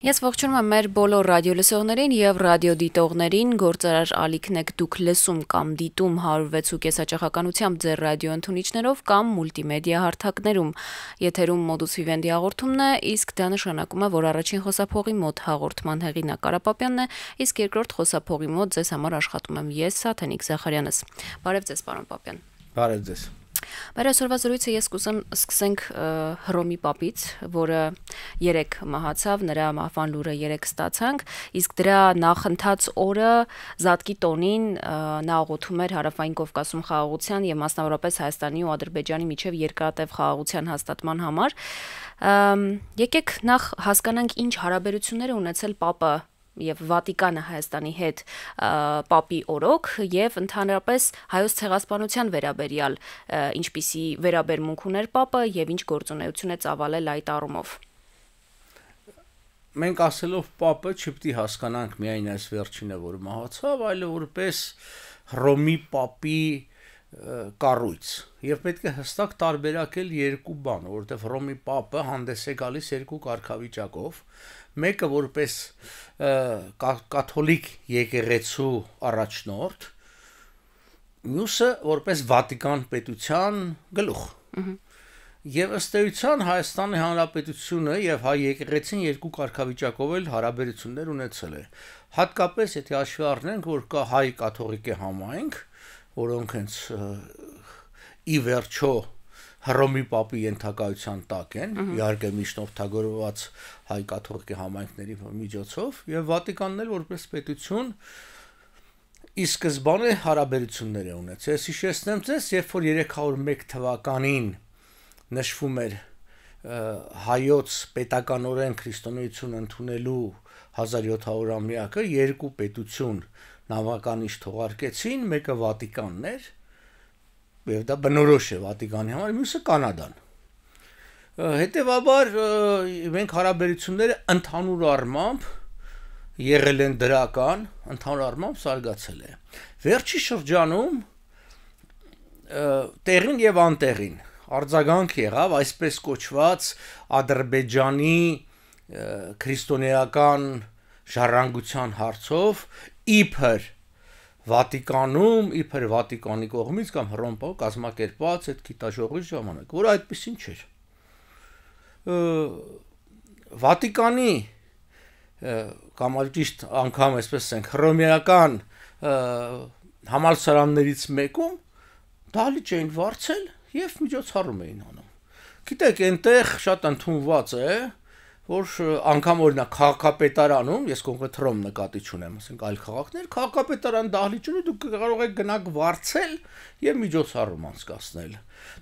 Ես ողջունում եմ մեր բոլոր ռադիոլսողներին եւ ռադիոդիտողներին, գործարար ալիքն եք դուք լսում կամ դիտում 106.5 հաճախականությամբ ձեր ռադիոընդունիչներով կամ մուլտիմեդիա հարթակներում։ Եթերում Modus Vivendi հաղորդումն է, իսկ դա նշանակում է, որ առաջին խոսափողի մոտ հաղորդման հեղինակ Կարապապյանն է, իսկ երկրորդ խոսափողի մոտ ձեզ համար աշխատում եմ ես, Սաթենիկ Զախարյանս։ Բարև ձեզ, պարոն Պապյան։ Բարև ձեզ։ Մեր այսօրվա զրույցը ես կուզեմ սկսենք Հռոմի Պապից, որը երեկ մահացավ, նրա մահվան լուրը երեկ ստացանք, իսկ դրա նախընթաց օրը Զատկի տոնին նա աղոթում էր Հարավային Կովկասում խաղաղության եւ մասնավորապես Հայաստանի ու Ադրբեջանի միջև երկարատև խաղաղության հաստատման համար։ Եկեք նախ հասկանանք ինչ հարաբերություններ է ունեցել Պապը եւ Վատիկանը Հայաստանի հետ Պապի օրոք եւ ընդհանրապես հայոց ցեղասպանության վերաբերյալ ինչպիսի վերաբերմունք ուներ Պապը եւ ինչ գործունեություն է ծավալել այդ առումով։ Մենք ասելով Պապը չպետք է հասկանանք միայն այս վերջինը, որ մահացավ, այլ որպես Հռոմի Պապի կառույց եւ պետք է հստակ տարբերակել երկու բան, որովհետեւ Հռոմի Պապը հանդես է գալիս երկու կարգավիճակով, մեկը որպես կաթոլիկ եկեղեցու առաջնորդ, մյուսը որպես Վատիկան պետության գլուխ։ Եվ ըստ էության Հայաստանի Հանրապետությունը եւ հայ եկեղեցին երկու կարգավիճակով էլ հարաբերություններ ունեցել է։ Հատկապես եթե հաշվի առնենք, որ կա հայ կաթողիկե համայնք, որոնք հենց ի վերջո Հռոմի Պապի ենթակայության տակ են, իհարկե միջնորդագրված հայ կաթողիկե համայնքների միջոցով, եւ Վատիկանն էլ որպես պետություն ի սկզբանե հարաբերություններ է ունեցել։ Ես հիշեցնեմ ձեզ, երբ որ 301 թվականին նշվում էր հայոց պետականորեն քրիստոնեություն ընդունելու 1700-ամյակը, երկու պետություն նավականիշ թողարկեցին, մեկը Վատիկանն էր, եւ դա բնորոշ է Վատիկանի համար, մյուսը Կանադան։ Հետևաբար մենք հարաբերությունները ընդհանուր առմամբ եղել են դրական, ընդհանուր առմամբ զարգացել է։ Վերջի շրջանում տեղին եւ անտեղին արձագանք եղավ այսպես կոչված Ադրբեջանի քրիստոնեական ժառանգության հարցով իբր Վատիկանում, իբր Վատիկանի կողմից կամ Հռոմի կազմակերպված այդ գիտաժողովի ժամանակ, որ այդպեսին չէր։ Վատիկանի կամ ճիշտ անգամ այսպես ասենք հռոմեական համալսարաններից մեկում դահլիճ էին վարձել եւ միջոցառում էին անում։ Գիտեք, այնտեղ շատ ընդունված է, որ անգամ օրինակ քաղաքապետարանում, ես կոնկրետ Հռոմ նկատի չունեմ, ասենք այլ քաղաքներ, քաղաքապետարան դահլիճում դուք կարող եք գնաք վարձել եւ միջոցառում անցկացնել։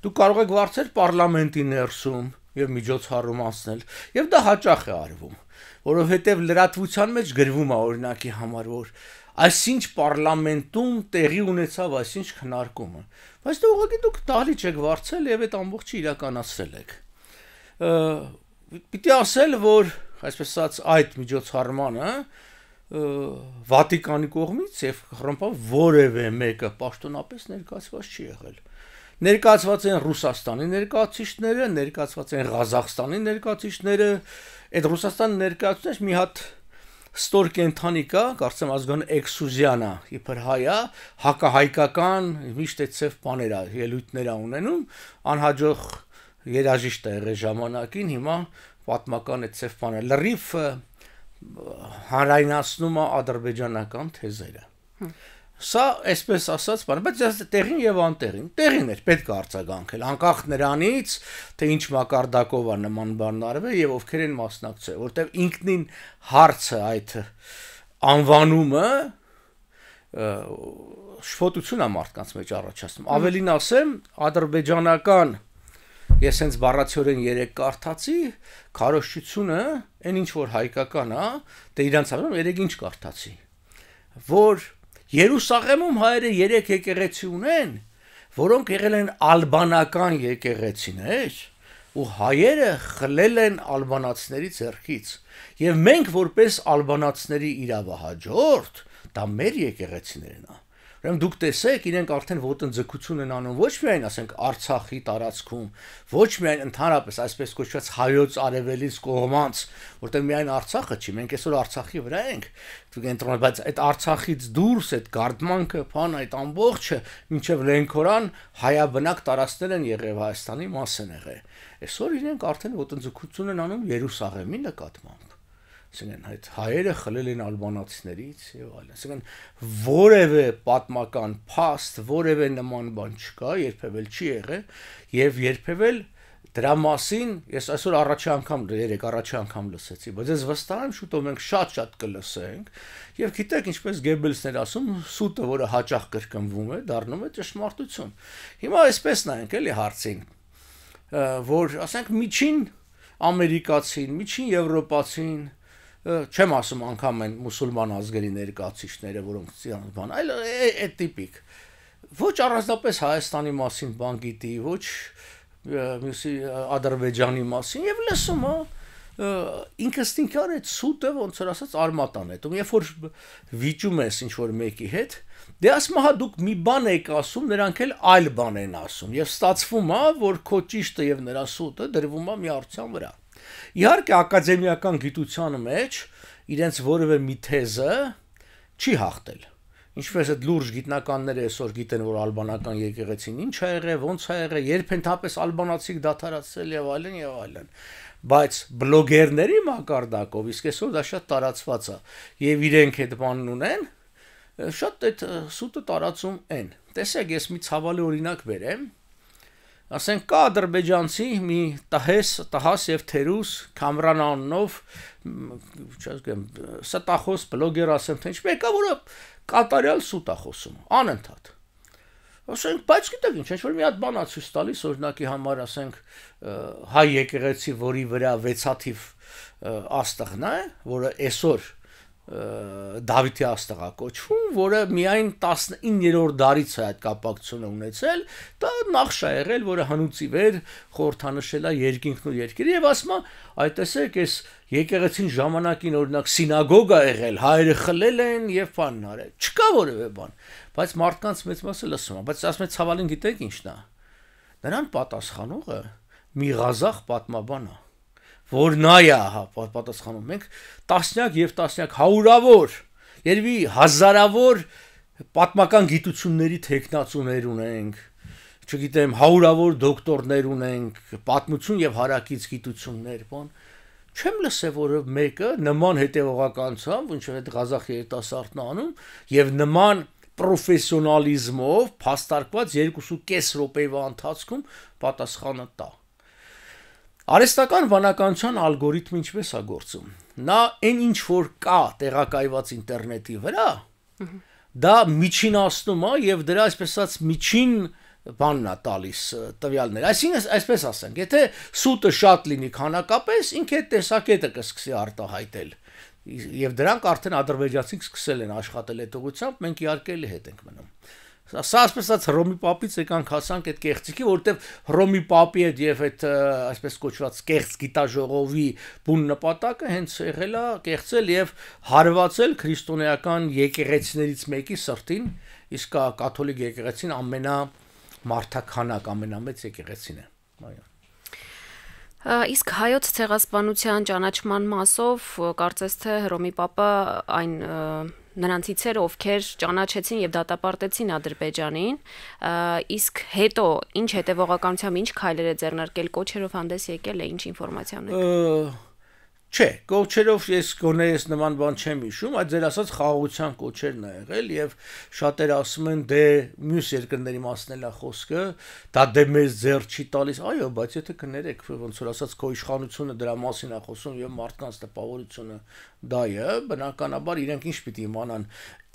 Դուք կարող եք վարձել պարլամենտի ներսում եւ միջոցառում անցնել, եւ դա հաճախ է արվում, որովհետեւ լրատվության մեջ գրվում է օրինակի համար, որ այսինչ պարլամենտում տեղի ունեցավ այսինչ քննարկումը, բայց դու ուղղակի դուք դահլիճ եք վարձել եւ այդ ամբողջը իրականացրել եք։ Պիտի ասել, որ այսպես ասած այդ միջոցառմանը Վատիկանի կողմից եւ Հռոմի որևէ մեկը պաշտոնապես ներկայացված չի եղել։ Ներկայացված են Ռուսաստանի ներկայացուցիչները, ներկայացված են Ղազախստանի ներկայացուցիչները, այդ Ռուսաստանի ներկայացուցիչները մի հատ ստոր կենթանի կա, կարծեմ ազգան էքսուզիանա, իբր հայա, հակահայկական միշտ այդ ծև բաներ, ելույթներ ունենում, անհաջող երաժիշտ է եղել ժամանակին, հիմա պատմական այդ ծև բանը լրիվ հանրայնացնում է ադրբեջանական թեզերը։ Սա այսպես ասած բան, բայց տեղին եւ անտեղին, տեղին էր պետք է արձագանքել, անկախ նրանից, թե ինչ մակարդակով է նման բան արվել եւ ովքեր են մասնակցել, որտեղ ինքնին հարցը այդ անվանումը շփոթություն է մարդկանց մեջ առաջացնում։ Ավելին ասեմ, ադրբեջանական ես հենց բառացիորեն 3 կարդացի, քարոշչությունը, այն ինչ որ հայկական է, դե իրանց հավանում 3 ինչ կարդացի, որ Երուսաղեմում հայերը 3 եկեղեցի ունեն, որոնք եղել են ալբանական եկեղեցիներ, ու հայերը խլել են ալբանացիների ձեռքից, եւ մենք որպես ալբանացիների իրավահաջորդ, դա մեր եկեղեցիներն է, Ուրեմն դուք տեսեք, իրենք արդեն ոտնձգություն են անում ոչ միայն, ասենք, Արցախի տարածքում, ոչ միայն ընդհանրապես այսպես կոչված հայոց արևելից կողմից, որտեղ միայն Արցախը չի, մենք այսօր Արցախի վրա ենք, դուք ընտրում, բայց այդ Արցախից դուրս այդ Գարդմանքը, փան այդ ամբողջը մինչև Լենքորան հայաբնակ տարածքներ են եղել Հայաստանի մաս են եղել։ Այսօր իրենք արդեն ոտնձգություն են անում Երուսաղեմի նկատմամբ։ Ասենք այդ հայերը խլել են ալբանացիներից եւ այլն։ Ասենք որևէ պատմական փաստ, որևէ նման բան չկա, երբևէ չի եղել եւ երբևէ դրա մասին ես այսօր առաջի անգամ լսեցի, բայց ես վստահ եմ շուտով մենք շատ կլսենք եւ գիտեք ինչպես Գեբելսն էր ասում, սուտը, որը հաճախ կրկնվում է, դառնում է ճշմարտություն։ Հիմա այսպես նայենք էլի հարցին, որ ասենք միջին ամերիկացին, միջին եվրոպացին չեմ ասում անգամ են մուսուլման ազգերի ներկայացիչները, որոնք բան, այլ այդ տիպիկ։ Ոչ առանձնապես Հայաստանի մասին բան գիտի, ոչ մյուսի Ադրբեջանի մասին եւ լսում ինքնստինքան այդ սուտը ոնց որ ասած արմատան է։ Դու երբ որ վիճում ես ինչ որ մեկի հետ, դե ասում հա դուք մի բան եք ասում, նրանք էլ այլ բան են ասում եւ ստացվում է, որ քո ճիշտը եւ նրա սուտը դրվում է միառության վրա։ Իհարկե ակադեմիական գիտության մեջ իրենց որևէ մի թեզը չի հաղթել։ Ինչպես այդ լուրջ գիտնականները այսօր գիտեն, որ ալբանական եկեղեցին ինչ ա եղել, ոնց ա եղել, երբ ընդհանրապես ալբանացիք դադարացել եւ այլն եւ այլն։ Բայց բլոգերների մակարդակով իսկ այսօր դա շատ տարածված է եւ իրենք այդ բանն ունեն, շատ այդ սուտը տարածում են։ Տեսեք, ես մի ցավալի օրինակ բերեմ։ Ասենք կա ադրբեջանցի մի տահաս եւ թերուս Կամրան անունով, չգիտեմ, ստախոս բլոգեր ասեմ, թե ինչ մեկը, որը կատարյալ սուտ է խոսում, անընդհատ։ Ասենք, բայց գիտեք ինչ որ մի հատ բան է ցույց տալիս, օրինակի համար, ասենք, հայ եկեղեցի, որի վրա 6-աթիվ աստղն է, որը այսօր Դավիթի աստղա կոչվում, որը միայն 19-րդ դարից է այդ կապակցությունը ունեցել, դա նախշ է եղել, որը հնուց ի վեր խորհրդանշել է երկինքն ու երկիրը եւ ասում է, այ տեսեք, այս եկեղեցին ժամանակին օրինակ սինագոգ է եղել, հայերը խլել են եւ բանն արել։ Չկա որևէ բան, բայց մարդկանց մեծ մասը լսում է, բայց ասում է ցավալին գիտեք ինչն է։ Նրան պատասխանողը մի ղազախ պատմաբան է, որ նա է պատասխանում, մենք տասնյակ եւ տասնյակ հարյուրավոր, երևի հազարավոր պատմական գիտությունների թեկնածուներ ունենք, չգիտեմ, հարյուրավոր դոկտորներ ունենք, պատմություն եւ հարակից գիտություններ, բան, չեմ լսել, որ մեկը նման հետևողականությամբ, ինչ որ այդ ղազախ երիտասարդն անում եւ նման պրոֆեսիոնալիզմով փաստարկված 2.5 րոպեվա ընթացքում պատասխանը տա։ Արհեստական վանականության ալգորիթմը ինչպես է գործում։ Նա այն ինչ որ կա տեղակայված ինտերնետի վրա, դա միջինացնում է եւ դրա այսպես ասած միջին բանն է տալիս տվյալներ։ Այսինքն այսպես ասենք, եթե սուտը շատ լինի քանակապես, ինքը այդ տեսակետը կսկսի արտահայտել։ Եվ դրանք արդեն ադրբեջանցիք սկսել են աշխատել այդ ուղղությամբ, մենք իհարկե հետ ենք մնում։ Սա ասես ասած Հռոմի Պապից եկանք հասանք այդ կեղծիքի, որտեվ Հռոմի Պապի հետ եւ այդ այսպես կոչված կեղծ գիտաժողովի բուն նպատակը հենց եղել է կեղծել եւ հարվածել քրիստոնեական եկեղեցիներից մեկի սրտին, իսկ կաթոլիկ եկեղեցին ամենամարդաքանակ, ամենամեծ եկեղեցին է։ Այո։ Իսկ հայոց ցեղասպանության ճանաչման մասով կարծես թե Հռոմի Պապը այն նրանցից էր, ովքեր ճանաչեցին եւ դատապարտեցին Ադրբեջանին, իսկ հետո ինչ հետևողականությամբ ինչ քայլեր է ձեռնարկել, կոչերով հանդես եկել է, ինչ ինֆորմացիա ունեք։ Չէ, կոչերով ես գոնե նման բան չեմ հիշում, այդ ձեր ասած խաղաղության կոչերն է եղել եւ շատերը ասում են դե մյուս երկրների մասն է խոսքը, դա դե մեզ ձեռ չի տալիս, այո, բայց եթե կներեք, ոնց որ ասած քո իշխանությունը դրա մասին է խոսում եւ մարդկանց տպավորությունը դա է, բնականաբար իրենք ինչ պիտի իմանան,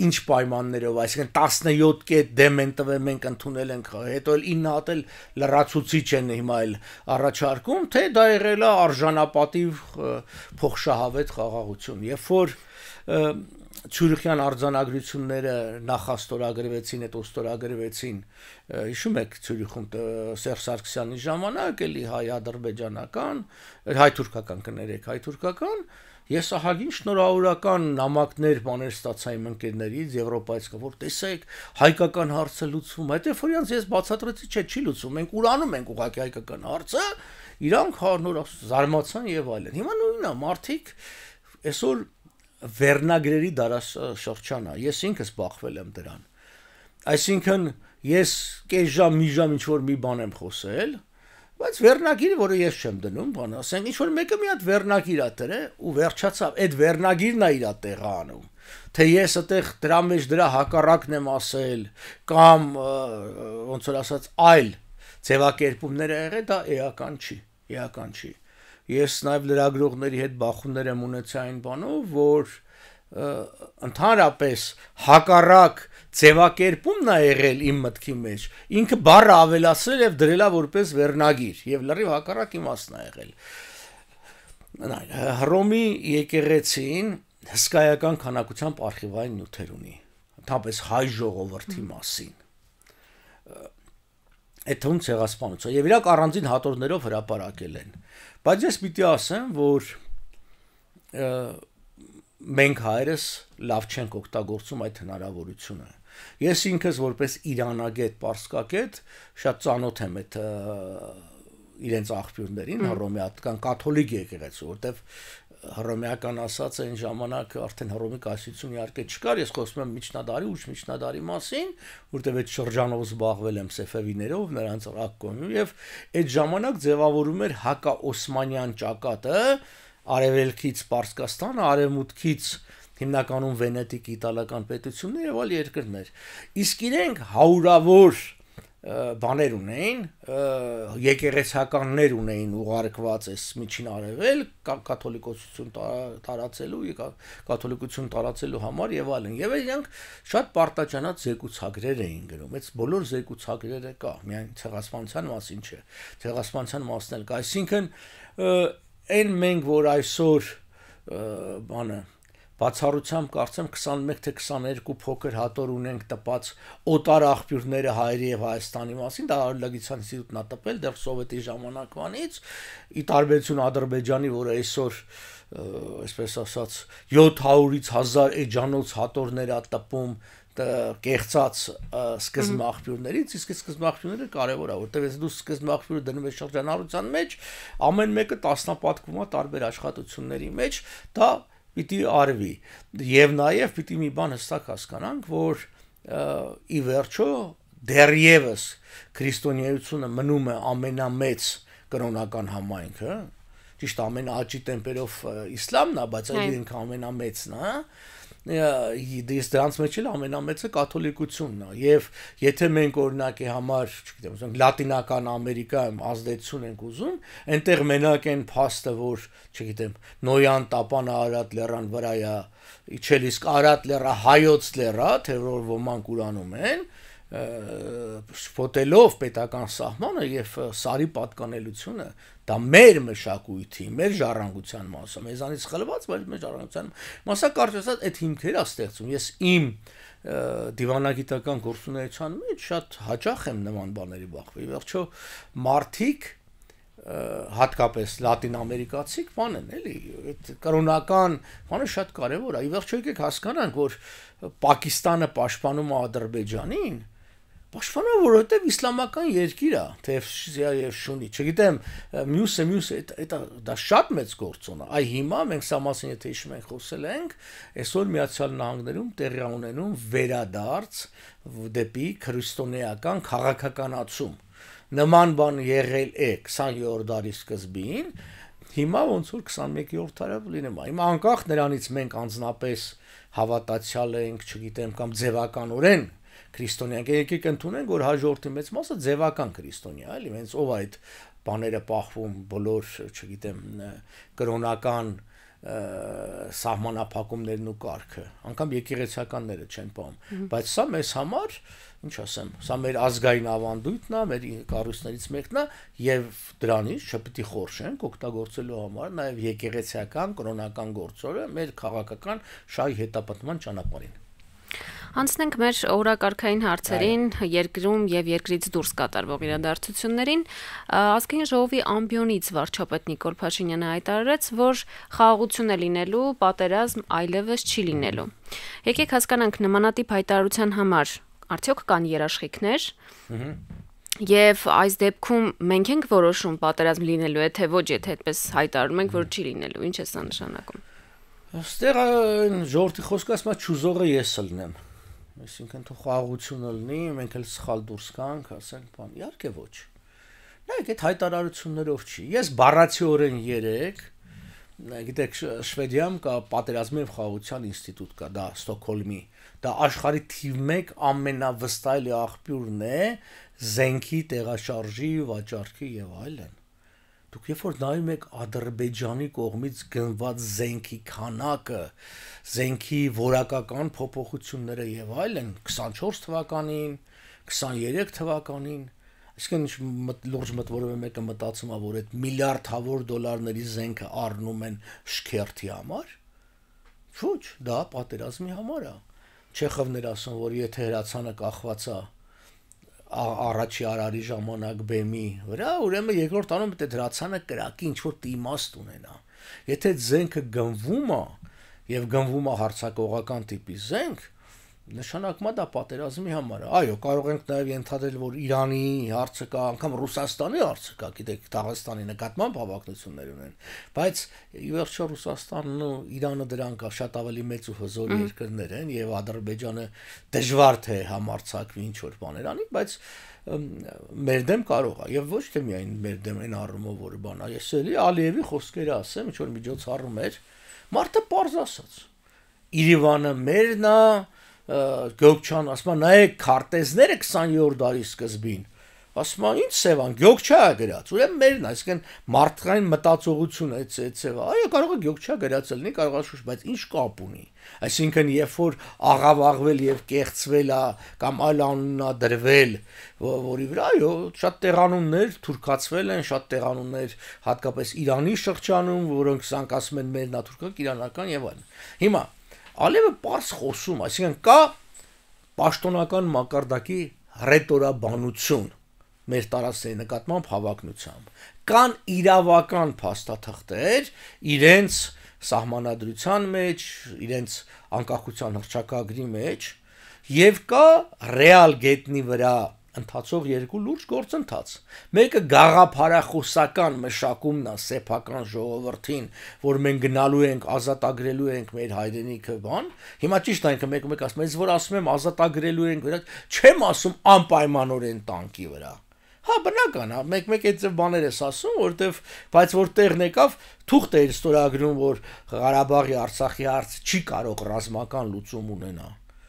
ինչ պայմաններով, այսինքն 17 կետ դեմ են տվել, մենք ընդունել ենք, հետո էլ 9 հատ էլ լրացուցիչ են հիմա էլ առաջարկում, թե դա եղել է արժանապատիվ փոխշահավետ խաղաղություն, երբ որ Ցյուրիխյան արձանագրությունները նախաստորագրվեցին, հետո ստորագրվեցին, հիշում եք Ցյուրիխում Սերժ Սարգսյանի ժամանակ, էլի հայ-ադրբեջանական, հայ-թուրքական կներեք, հայ-թուրքական, Ես ահագին շնորհավորական նամակներ բաներ ստացա իմ ընկերներից Եվրոպայից, որ տեսեք, հայկական հարցը լուծվում, այդ երբ որ ես բացատրեցի, չէ, չի լուծվում, մենք ուրանում ենք ուղղակի հայկական հարցը, իրանք նոր զարմացան եւ այլն։ Հիմա նույնն է, մարդիկ այսօր վերնագրերի դարաշրջան է, ես ինքս բախվել եմ դրան։ Այսինքն ես կես ժամ, մի ժամ ինչ որ մի բան եմ խոսել, բայց վերնագիրը, որը ես չեմ դնում, բան ասենք, ինչ որ մեկը մի հատ վերնագիր է դրել ու վերջացավ, այդ վերնագիրն է իր տեղը անում։ Թե ես այդտեղ դրա մեջ դրա հակառակն եմ ասել կամ ոնց որ ասած այլ ձևակերպումներ ա եղել, դա էական չի։ Ես նաև լրագրողների հետ բախումներ եմ ունեցել այն բանով, որ ընդհանրապես հակառակ ձևակերպումն է եղել իմ մտքի մեջ, ինքը բառը ավելացրել եւ դրելա որպես վերնագիր եւ լրիվ հակառակ իմաստն է եղել։ Հռոմի եկեղեցին հսկայական քանակությամբ արխիվային նյութեր ունի, ընդհանրապես հայ ժողովրդի մասին։ Այդ թվում ցեղասպանություն եւ իրաք առանձին հատորներով հրապարակել են։ Բայց ես պիտի ասեմ, որ մենք հայերս լավ չենք օգտագործում այդ հնարավորությունը։ Ես ինքս որպես իրանագետ, պարսկագետ շատ ծանոթ եմ այդ իրենց աղբյուրներին, հռոմեական կաթոլիկ եկեղեցու, որտեվ հռոմեական ասած այն ժամանակ արդեն հռոմի կայսրություն իհարկե չկար, ես խոսում եմ միջնադարի ու միջնադարի մասին, որտեվ այդ շրջանով զբաղվել եմ Սեֆևիներով, նրանց ռակկոնում եւ այդ ժամանակ ձևավորում էր հակաօսմանյան ճակատը, արևելքից Պարսկաստանը, արևմուտքից հիմնականում Վենետիկ իտալական պետություններ եւ այլ երկրներ։ Իսկ իրենք հարյուրավոր բաներ ունեին, եկեղեցականներ ունեին ուղարկված այս միջին արևել կաթոլիկություն տարածելու համար եւ այլն։ Եվ իրենք շատ պարտաճանած զեկուցագրեր էին գրում։ Այս բոլոր զեկուցագրերը կա, միայն ցեղասպանության մասին չէ։ Ցեղասպանության մասն էլ կա, այսինքն այն մենք որ այսօր բանը բացառությամբ կարծեմ 21 թե 22 փոքր հատոր ունենք տպած օտար աղբյուրները հայերի եւ Հայաստանի մասին, դա Արարագիտության ինստիտուտն է տպել դեռ սովետի ժամանակվանից, ի տարբերություն Ադրբեջանի, որը այսօր այսպես ասած 700-ից 1000 էջանոց հատորներ է տպում կեղծած սկզբնաղբյուրներից, իսկ սկզբնաղբյուրները կարևոր է, որտեղ ես դու սկզբնաղբյուրը դնում ես շրջանառության մեջ, ամեն մեկը տասնապատկվում է տարբեր աշխատությունների մեջ, դա պիտի արվի եւ նաեւ պիտի մի բան հստակ հասկանանք, որ ի վերջո դեռևս քրիստոնեությունը մնում է ամենամեծ կրոնական համայնքը, ճիշտ ամենաաճի տեմպերով իսլամն է, բայց այդ ինքը ամենամեծն է, դες դրանց մեջ էլ ամենամեծը կաթոլիկությունն է եւ եթե մենք օրինակի համար, չգիտեմ, լատինական Ամերիկայում ազդեցություն ենք ուզում, այնտեղ մենակ այն փաստը, որ, չգիտեմ, Նոյան տապանը Արարատ լեռան վրա է, իջել իսկ Արարատ լեռը հայոց լեռ է, թե որ ոմանք ուրանում են, ֆոտելով պետական սահմանը եւ սարի պատկանելությունը դա մեր մշակույթի, մեր ժառանգության մասը, մեզանից խլված, բայց մեր ժառանգության մասը կարծես այդ հիմքերը ստեղծում։ Ես իմ դիվանագիտական գործունեության մեջ շատ հաճախ եմ նման բաների բախվել։ Վերջո մարդիկ հատկապես լատին ամերիկացիք բան են, էլի, այդ կրոնական բանը շատ կարևոր է։ Ի վերջո եկեք հասկանանք, որ Պակիստանը պաշտպանում է Ադրբեջանին, պաշտպանում որովհետև իսլամական երկիր է, թեև եւ շունի, չգիտեմ, մյուսը դա շատ մեծ գործոն է։ Այ հիմա մենք սա մասին եթե հիշում ենք խոսել ենք, այսօր Միացյալ Նահանգներում տեղի ունենում վերադարձ դեպի քրիստոնեական քաղաքականացում։ Նման բան եղել է 20-րդ դարի սկզբին, հիմա ոնց որ 21-րդ դարը լինում է։ Հիմա անկախ նրանից մենք անձնապես հավատացյալ ենք, չգիտեմ, կամ ձևականորեն քրիստոնեանք, եկեք ընդունենք, որ հաջորդի մեծ մասը ձևական քրիստոնյա, էլի, հենց ով այդ բաները պահվում, բոլոր, չգիտեմ, կրոնական սահմանափակումներն ու կարգը, անգամ եկեղեցականները չեն պահում, բայց սա մեզ համար, ինչ ասեմ, սա մեր ազգային ավանդույթն է, մեր կառույցներից մեկն է եւ դրանից չպետք է խորշենք օգտագործելու համար նաեւ եկեղեցական կրոնական գործերը մեր քաղաքական շահի հետապնդման ճանապարհին։ Անցնենք մեր օրակարգային հարցերին, երկրում եւ երկրից դուրս կատարվող իրադարձություններին։ Ազգային ժողովի ամբիոնից վարչապետ Նիկոլ Փաշինյանը հայտարարեց, որ խաղաղություն է լինելու, պատերազմ այլևս չի լինելու։ Եկեք հասկանանք նմանատիպ հայտարարության համար արդյոք կան երաշխիքներ։ Եվ այս դեպքում մենք ենք որոշում պատերազմ լինելու է, թե ոչ, եթե այդպես հայտարարում ենք, որ չի լինելու, ինչ է սա նշանակում։ Այստեղ ժողովրդի խոսքը ասում է ճուզողը ես լինեմ։ Այսինքն թող խաղաղությունը լինի, մենք էլ սխալ դուրս գանք, ասենք բան, իհարկե ոչ։ Նայեք, այդ հայտարարություններով չի։ Ես բառացիորեն 3, գիտեք, Շվեդիայում կա պատերազմի եւ խաղաղության ինստիտուտ կա, դա Ստոկհոլմի, դա աշխարհի թիվ 1 ամենավստահելի աղբյուրն է զենքի տեղաշարժի, վաճառքի եւ այլն։ Դուք երբ որ նայում եք Ադրբեջանի կողմից գնված զենքի քանակը, զենքի որակական փոփոխությունները եւ այլն 24 թվականին, 23 թվականին, այսինքն լուրջ մտորում է մեկը մտածում է, որ այդ միլիարդավոր դոլարների զենքը առնում են շքերթի համար։ Ոչ, դա պատերազմի համար է։ Չեխովներ ասում, որ եթե հրացանը կախված է առաջի արարի ժամանակ բեմի վրա, ուրեմն երկրորդ անում այդ հրացանը կրակի ինչ որ իմաստ ունենա։ Եթե զենքը գնվում է եւ գնվում է հարցակողական տիպի զենք, նշանակում է դա պատերազմի համար է։ Այո, կարող ենք նաեւ ենթադրել, որ Իրանի հարցը կա, անգամ Ռուսաստանի հարցը կա, գիտեք, Դաղստանի նկատմամբ հավակնություններ ունեն, բայց ի վերջո Ռուսաստանն ու Իրանը դրանք շատ ավելի մեծ ու հզոր երկրներ են եւ Ադրբեջանը դժվար թե համարցակվի ինչ որ բաներ անի, բայց մեր դեմ կարող է եւ ոչ թե միայն մեր դեմ այն առումով որ բան է։ Ես էլի Ալիևի խոսքերը ասեմ, ինչ որ միջոցառում էր, մարդը պարզ ասաց։ Երևանը մերն է, Գյոկչան ասում է նայեք քարտեզները 20-րդ դարի սկզբին, ասում է ինչ սևան Գյոկչա է գրած, ուրեմն մերն է, այսինքն մարդկային մտածողությունը այդ սևա, այո կարող է Գյոկչա գրածել լինի, կարող է շուշ, բայց ինչ կապ ունի, այսինքն երբ որ աղավաղվել եւ կեղծվել է կամ այլ անունա դրվել, որի վրա այո շատ տեղանուններ թուրքացվել են, շատ տեղանուններ հատկապես Իրանի շրջանում, որոնք սանք ասում են մերն է թուրքական, իրանական եւ այլն։ Հիմա Ալիևը պարզ խոսում, այսինքն կա պաշտոնական մակարդակի ռետորաբանություն մեր տարածքների նկատմամբ հավակնությամբ, կան իրավական փաստաթղթեր իրենց սահմանադրության մեջ, իրենց անկախության հռչակագրի մեջ եւ կա ռեալ գետնի վրա ընթացող երկու լուրջ գործընթաց։ Մեկը գաղափարախոսական մշակումն է սեփական ժողովրդին, որ մենք գնալու ենք ազատագրելու ենք մեր հայրենիքը բան։ Հիմա ճիշտ է, մեկ ասում եմ, որ ասում եմ ազատագրելու ենք վրա, չեմ ասում անպայմանորեն տանկի վրա։ Հա բնական է, մեկ այդ բաներ ես ասում, որտեվ բայց որ տեղն եկավ, թուղթ էր ստորագրում, որ Ղարաբաղի Արցախի հարց չի կարող ռազմական լուծում ունենա։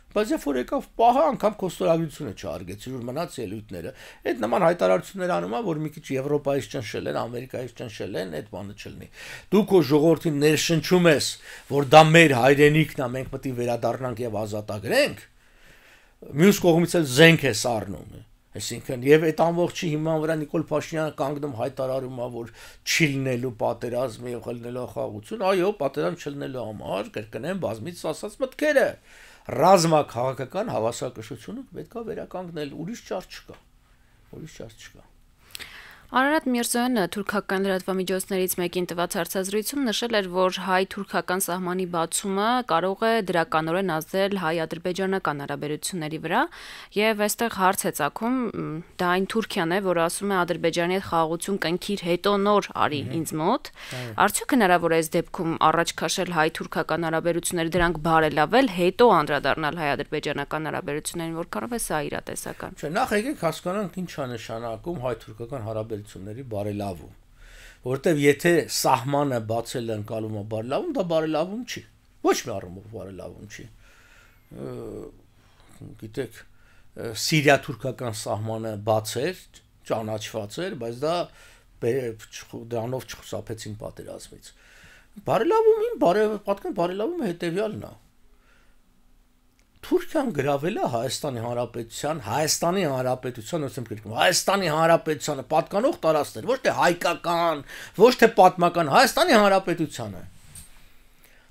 Բայց երբ որ եկավ պահը անգամ կոստորագրությունը չարգեցի, որ մնաց ելույթները։ Այդ նման հայտարարություններ անում է, որ մի քիչ Եվրոպայից ճնշել են, Ամերիկայից ճնշել են, այդ բանը չլինի։ Դու քո ժողովրդին ներշնչում ես, որ դա մեր հայրենիքն է, մենք պետք է վերադառնանք եւ ազատագրենք։ Մյուս կողմից էլ զենք է սառնում։ Այսինքն եւ այդ ամբողջի հիման վրա Նիկոլ Փաշինյանը կանգնում հայտարարում է, որ չի լինելու պատերազմ եւ խլնելու խաղաղություն, այո, պատերազմ չլինելու համար կրկնեմ բազմից ասած մտքերը։ Ռազմաքաղաքական հավասարակշռությունը պետք է վերականգնել, ուրիշ ճար չկա։ Արարատ Միրզոյանը թուրքական լրատվամիջոցներից մեկին տված հարցազրույցում նշել էր, որ հայ-թուրքական սահմանի բացումը կարող է դրականորեն ազդել հայ-ադրբեջանական հարաբերությունների վրա, եւ այստեղ հարց է ծագում, դա այն Թուրքիան է, որ ասում է Ադրբեջանի հետ խաղաղություն կնքիր, հետո նոր արի ինձ մոտ։ Արդյոք հնարավոր է այս դեպքում առաջ քաշել հայ-թուրքական հարաբերությունները, դրանք բարելավել, հետո անդրադառնալ հայ-ադրբեջանական հարաբերություններին, որքանով է սա իրատեսական։ Չէ, նախ եկեք հասկանանք ինչ է նշանակում հայ-թուրքական հարաբերությունների բարելավում, որտեվ եթե սահմանը բացել ընկալում է բարելավում, դա բարելավում չի։ Ոչ մի առումով բարելավում չի։ Գիտեք, Սիրիա-թուրքական սահմանը բաց էր, ճանաչված էր, բայց դրանով չխուսափեցին պատերազմից։ Պատկան բարելավում հետևյալն է։ Թուրքիան գրավել է Հայաստանի Հանրապետությանը պատկանող տարածքներ, ոչ թե հայկական, ոչ թե պատմական, Հայաստանի Հանրապետությանը։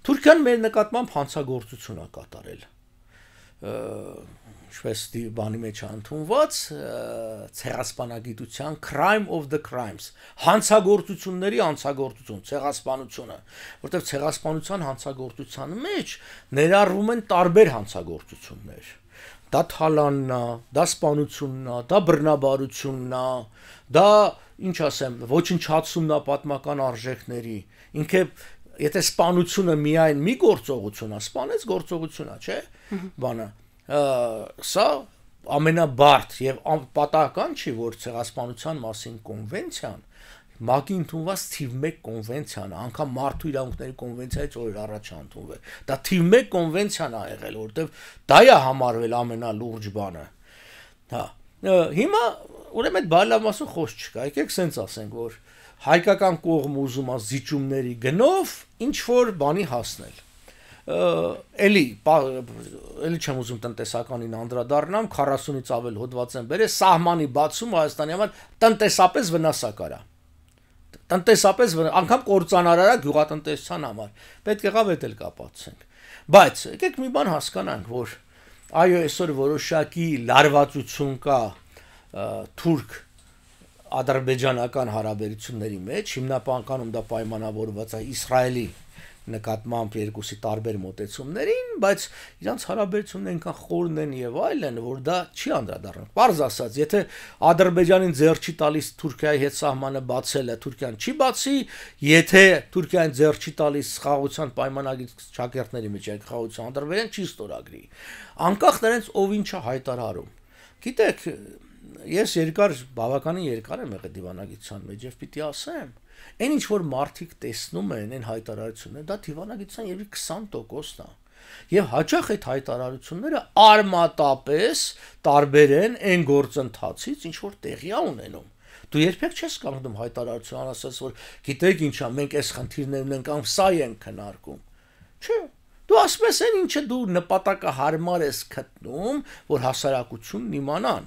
Թուրքիան մեր նկատմամբ հանցագործություն է կատարել։ ինչպես բանի մեջ ընդունված ցեղասպանագիտության crime of the crimes հանցագործությունների հանցագործություն ցեղասպանությունը որտեղ ցեղասպանության հանցագործության մեջ ներառվում են տարբեր հանցագործություններ դա թալանն է դա սպանությունն է դա բռնաբարությունն է դա ինչ ասեմ ոչնչացումն է պատմական արժեքների ինքը եթե սպանությունը միայն մի գործողություն է սպանեց գործողություն է չէ բանը սա ամենաբարդ եւ պատահական չի որ ցեղասպանության մասին կոնվենցիան ՄԱԿ-ի ընդունված թիվ 1 կոնվենցիան է անգամ մարդու իրավունքների կոնվենցիայից օր առաջ ընդունվել դա թիվ 1 կոնվենցիան է եղել որովհետեւ դա է համարվել ամենալուրջ բանը հա հիմա ուրեմն այդ բալամասը խոսք չկա եկեք սենց ասենք որ հայկական կողմը ուզում է զիջումների գնով ինչ որ բանի հասնել էլի չեմ ուզում տնտեսականին անդրադառնամ 40-ից ավել հոդված են բերել սահմանի բացում Հայաստանի համար տնտեսապես վնասակար է տնտեսապես անգամ կործանարար է գյուղատնտեսության համար պետք եղավ էդ էլ կապացենք բայց եկեք մի բան հասկանանք որ այո այսօր որոշակի լարվածություն կա թուրք ադրբեջանական հարաբերությունների մեջ հիմնականում դա պայմանավորված է Իսրայելի նկատմամբ երկուսի տարբեր մոտեցումներին, բայց իրանց հարաբերությունները այնքան խորն են եւ այլն, որ դա չի անդրադառնում։ Պարզ ասած, եթե Ադրբեջանին ձեռք չի տալիս Թուրքիայի հետ սահմանը բացելը, Թուրքիան չի բացի, եթե Թուրքիան ձեռք չի տալիս խաղաղության պայմանագիր ճակերտների մեջ այդ խաղաղության Ադրբեջան չի ստորագրի։ Անկախ նրանից ով ինչ է հայտարարում։ Գիտեք, ես բավականին երկար եմ եղել դիվանագիտության մեջ եւ պիտի ասեմ Այն ինչ որ մարդիկ տեսնում են այն հայտարարությունները, դա դիվանագիտության եւի 20%-ն է։ Եվ հաճախ այդ հայտարարությունները արմատապես տարբեր են այն գործընթացից, ինչ որ տեղի է ունենում։ Դու երբեք չես կանգնում հայտարարություն ասած, որ գիտեք ինչա, մենք այս խնդիրներն ենք անում, սա ենք քննարկում։ Չէ։ Դու ասում ես այն ինչը դու նպատակահարմար ես գտնում, որ հասարակությունն իմանան։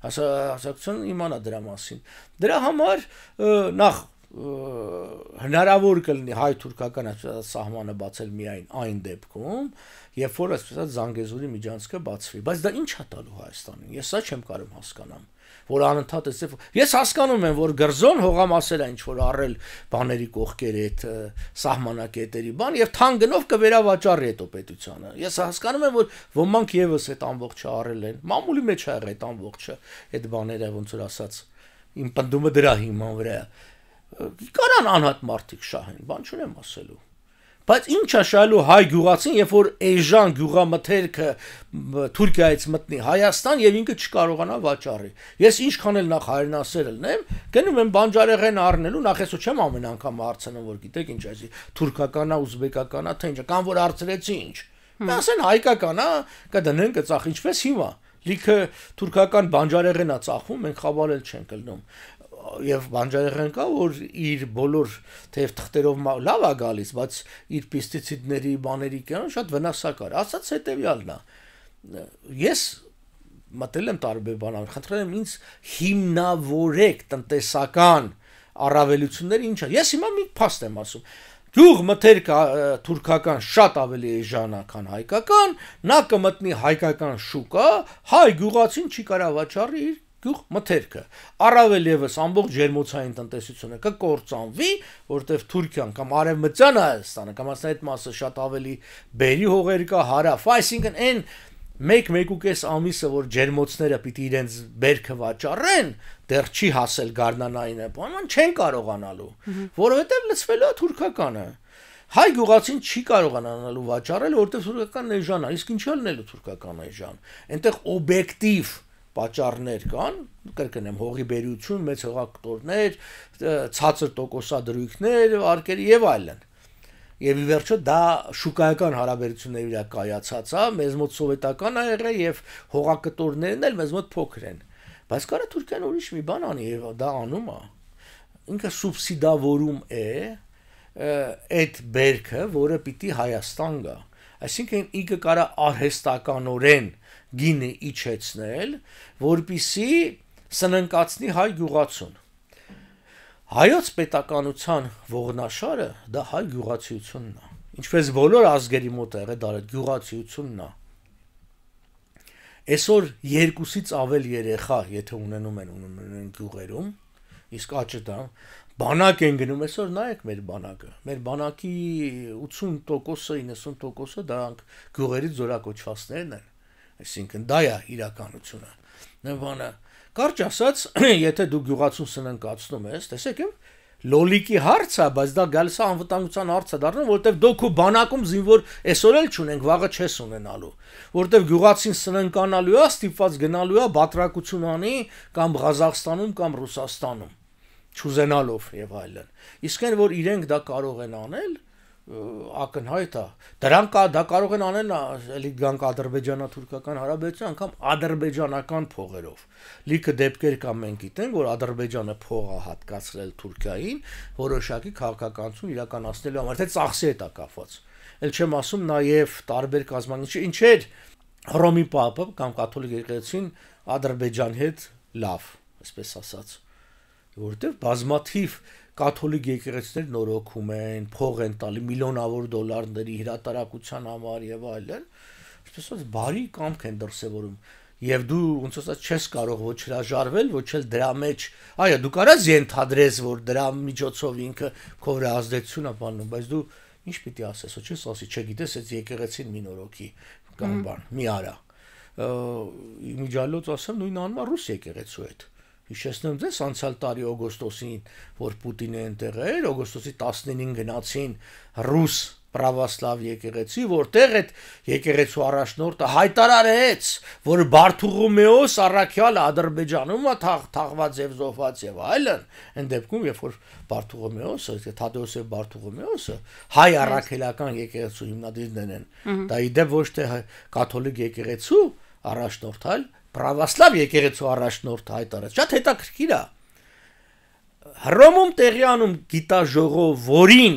Հասարակությունն իմանա դրա մասին։ Դրա համար նախ հնարավոր կլինի հայ-թուրքական սահմանը բացել միայն այն դեպքում, երբ որ այսպես Զանգեզուրի միջանցքը բացվի, բայց դա ինչ է տալու Հայաստանին։ Ես սա չեմ կարող հասկանամ, որ անընդհատ ես հասկանում եմ, որ Գրզոն հողամասել է ինչ որ առել բաների կողքեր այդ սահմանակետերի բան եւ թան գնով կվերավաճառի հետո պետությանը։ Ես հասկանում եմ, որ ոմանք եւս այդ ամբողջը առել են, մամուլի մեջ է եղել այդ ամբողջը, այդ բաները ոնց որ ասած, իմ պնդումը դրա հիման վրա է։ Կարան անհատ մարդիկ շահեն, բան չունեմ ասելու։ Բայց ինչ է շահելու հայ գյուղացին, երբ որ էժան գյուղամթերքը Թուրքիայից մտնի Հայաստան եւ ինքը չկարողանա վաճառի։ Ես ինչքան էլ նախ հայրենասեր լինեմ, գնում եմ բանջարեղեն առնելու, նախ ես չեմ ամեն անգամ հարցնում, որ գիտեք ինչ այսի թուրքականա, ուզբեկականա, թե ինչ, կամ որ հարցրեցի ինչ։ Ասեն հայկական է, կդնեն կծախ ինչպես հիմա։ Լիքը թուրքական բանջարեղենա ծախում, մենք խաբալել չենք լնում։ Եվ բանջարեղեն կա, որ իր բոլոր թեև թղթերով լավ է գալիս, բայց իր պեստիցիդների բաների կան շատ վնասակար։ Ասած հետեւյալն է։ Ես մտել եմ տարբեր բանալ, խնդրել եմ ինձ հիմնավորեք տնտեսական առավելությունները ինչա։ Ես հիմա մի փաստ եմ ասում։ Գյուղ մթերքը թուրքական շատ ավելի էժան է, քան հայկական, նա կմտնի հայկական շուկա, հայ գյուղացին չի կարող վաճառի իր գյուղ մթերքը առավել եւս ամբողջ ջերմոցային տնտեսությունը կկործանվի, որտեվ Թուրքիան կամ Արևմտյան Հայաստանը կամ ասեն այդ մասը շատ ավելի բերի հողեր կա հարավ, այսինքն այն 1-1.5 ամիսը որ ջերմոցները պիտի իրենց բերքը վաճառեն, դեռ չի հասել գարնանայինը, բանան չեն կարողանալու, որովհետեւ լցվելու է թուրքականը։ Հայ գյուղացին չի կարողանալու վաճառել, որտեվ թուրքական էժան է, իսկ ինչա լինելու թուրքական էժան։ Այնտեղ օբյեկտիվ պատճառներ կան, կրկնեմ, հողի բերություն, մեծ հողակտորներ, ցածր տոկոսադրույքներ, արկերի եւ այլն։ Եվ ի վերջո դա շուկայական հարաբերությունների վրա կայացած է, մեզ մոտ սովետական է եղել եւ հողակտորներն էլ մեզ մոտ փոքր են։ Բայց կարա Թուրքիան ուրիշ մի բան անի եւ դա անում է։ Ինքը սուբսիդավորում է այդ բերքը, որը պիտի Հայաստան գա։ Այսինքն ինքը կարա արհեստականորեն գինը իջեցնել, որպիսի սննկացնի հայ գյուղացուն։ Հայոց պետականության ողնաշարը դա հայ գյուղացիությունն է։ Ինչպես բոլոր ազգերի մոտ եղել դա գյուղացիությունն է։ Այսօր 2-ից ավել երեխա, եթե ունենում են գյուղերում, իսկ աճը դա բանակ են գնում, այսօր նայեք մեր բանակը։ Մեր բանակի 80%-ը, 90%-ը դրանք գյուղերից զորակոչվածներն են։ Այսինքն դա է իրականությունը։ Նա բանը, կարճ ասած, եթե դու գյուղացու սննկացնում ես, տեսեք, լոլիկի հարց է, բայց դա գալիս է անվտանգության հարց է դառնում, որտեվ դու քո բանակում զինվոր այսօր էլ չունենք, վաղը չես ունենալու, որտեվ գյուղացին սննկանալու է, ստիպված գնալու է բատրակություն անի կամ Ղազախստանում կամ Ռուսաստանում, չուզենալով եւ այլն։ Իսկ այն որ իրենք դա կարող են անել, ակնհայտ է։ Դրանք դա կարող են անել էլի գանք ադրբեջանա-թուրքական հարաբերություն, անգամ ադրբեջանական փողերով։ Լիքը դեպքեր կա մենք գիտենք, որ Ադրբեջանը փող է հատկացրել Թուրքիային, որոշակի քաղաքականություն իրականացնելու համար, թե ծախսի հետ է կապված։ Էլ չեմ ասում նաև տարբեր կազմակերպություններ, ինչեր Հռոմի Պապը կամ կաթոլիկ եկեղեցին Ադրբեջանի հետ լավ, այսպես ասած, որովհետև բազմաթիվ կաթոլիկ եկեղեցիներ նորոգում են, փող են տալի միլիոնավոր դոլարների հրատարակության համար եւ այլն, այսպես ասած բարի կամք են դրսևորում եւ դու ոնց ասած չես կարող ոչ հրաժարվել, ոչ էլ դրա մեջ, այո, դու կարաս ենթադրես, որ դրա միջոցով ինքը քո վրա ազդեցություն է բանում, բայց դու ինչ պիտի ասես, ոչ ես ասի, չգիտես, այս եկեղեցին մի նորոգի կամ բան, մի արա։ Իմիջիալոց ասեմ նույն անունը ռուս եկեղեցու հետ։ Հիշեցնեմ ձեզ անցյալ տարի օգոստոսին, որ Պուտինը այնտեղ էր, օգոստոսի 19-ին գնացին ռուս պրավասլավ եկեղեցի, որտեղ այդ եկեղեցու առաջնորդը հայտարարեց, որ Բարթուղոմեոս առաքյալը Ադրբեջանում է թաղված եւ զոհված եւ այլն, այն դեպքում, երբ որ Բարթուղոմեոսը, Թադեոս եւ Բարթուղոմեոսը հայ առաքելական եկեղեցու հիմնադիրներն են, դա իդեպ ոչ թե կաթոլիկ եկեղեցու առաջնորդ, այլ Պրավասլավ եկեղեցու առաջնորդը հայտարարեց, շատ հետաքրքիր է։ Հռոմում տեղի անում գիտաժողով, որին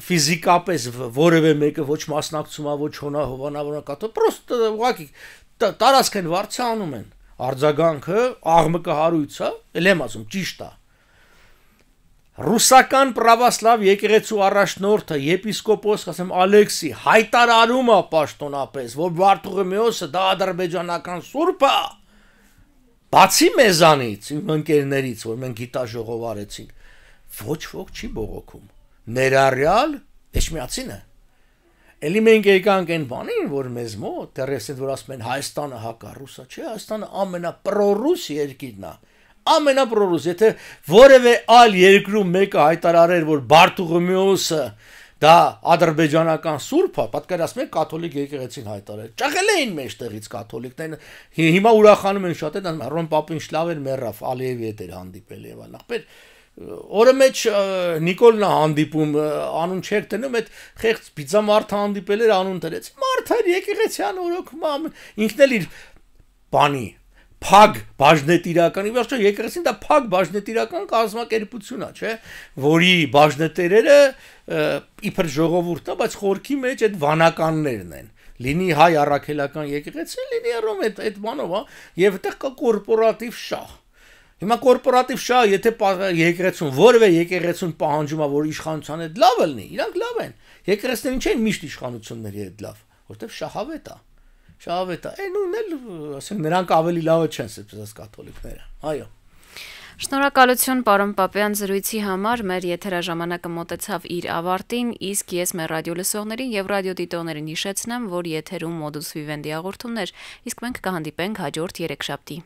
ֆիզիկապես որևէ մեկը ոչ մասնակցում է, ոչ հովանավորնակատո, պրոստը ուղղակի տարածք են վարձանում են։ Արձագանքը աղմկը հարույց է, էլ եմ ասում, ճիշտ է։ Ռուսական պրավասլավ եկեղեցու առաջնորդը եպիսկոպոս, ասեմ Ալեքսի հայտարարում է պաշտոնապես, որ Բարթուղոմեոսը դա ադրբեջանական սուրբ է։ Բացի մեզանից, իմ ընկերներից, որ մենք գիտաժողով արեցինք, ոչ ոք չի բողոքում։ Ներառյալ Էջմիածինը։ Էլի մենք եկանք այն բանին, որ մեզ մոտ, դեռևս այդ որ ասում են Հայաստանը հակառուսա, չէ, Հայաստանը ամենապրոռուս երկիրն է։ Ամենապրոռուս, եթե որևէ այլ երկրում մեկը հայտարարեր, որ Բարթուղոմեոսը դա ադրբեջանական սուրբ է, պատկերացնում եք կաթոլիկ եկեղեցին հայտարարել։ Ճախել էին մեջտեղից կաթոլիկներն, հիմա ուրախանում են շատ են, Հռոմ Պապին շլավ էր մեռավ, Ալիևի հետ էր հանդիպել եւ այլն։ Ախպեր օրը մեջ Նիկոլն է հանդիպում, անուն չեք տնում, այդ խեղճ բիծամարդը հանդիպել էր, անուն դրեց։ Մարդը եկեղեցյան օրոքում ինքն էլ իր բանի փակ բաժնետիրական, ի վերջո եկեղեցին դա փակ բաժնետիրական կազմակերպություն է, չէ, որի բաժնետերերը իբր ժողովուրդն է, բայց խորքի մեջ այդ վանականներն են։ Լինի հայ առաքելական եկեղեցի, լինի Հռոմ այդ բանով, եւ այդտեղ կա կորպորատիվ շահ։ Հիմա կորպորատիվ շահ, եթե եկեղեցուն որևէ եկեղեցուն պահանջում է, որ իշխանության հետ լավը լինի, իրանք լավ են։ Եկեղեցիներն ինչ են միշտ իշխանությունների հետ լավ, որտեվ շահավետ է։ Շահավետ է, նույնն էլ, ասենք, նրանք ավելի լավը չեն, այսպես կաթոլիկները, այո։ Շնորհակալություն պարոն Պապյան զրույցի համար, մեր եթերաժամանակը մոտեցավ իր ավարտին, իսկ ես մեր ռադիո լսողներին եւ ռադիոդիտողներին հիշեցնեմ, որ եթերում Modus Vivendi հաղորդումներ, իսկ մենք կհանդիպենք հաջորդ երեքշաբթի։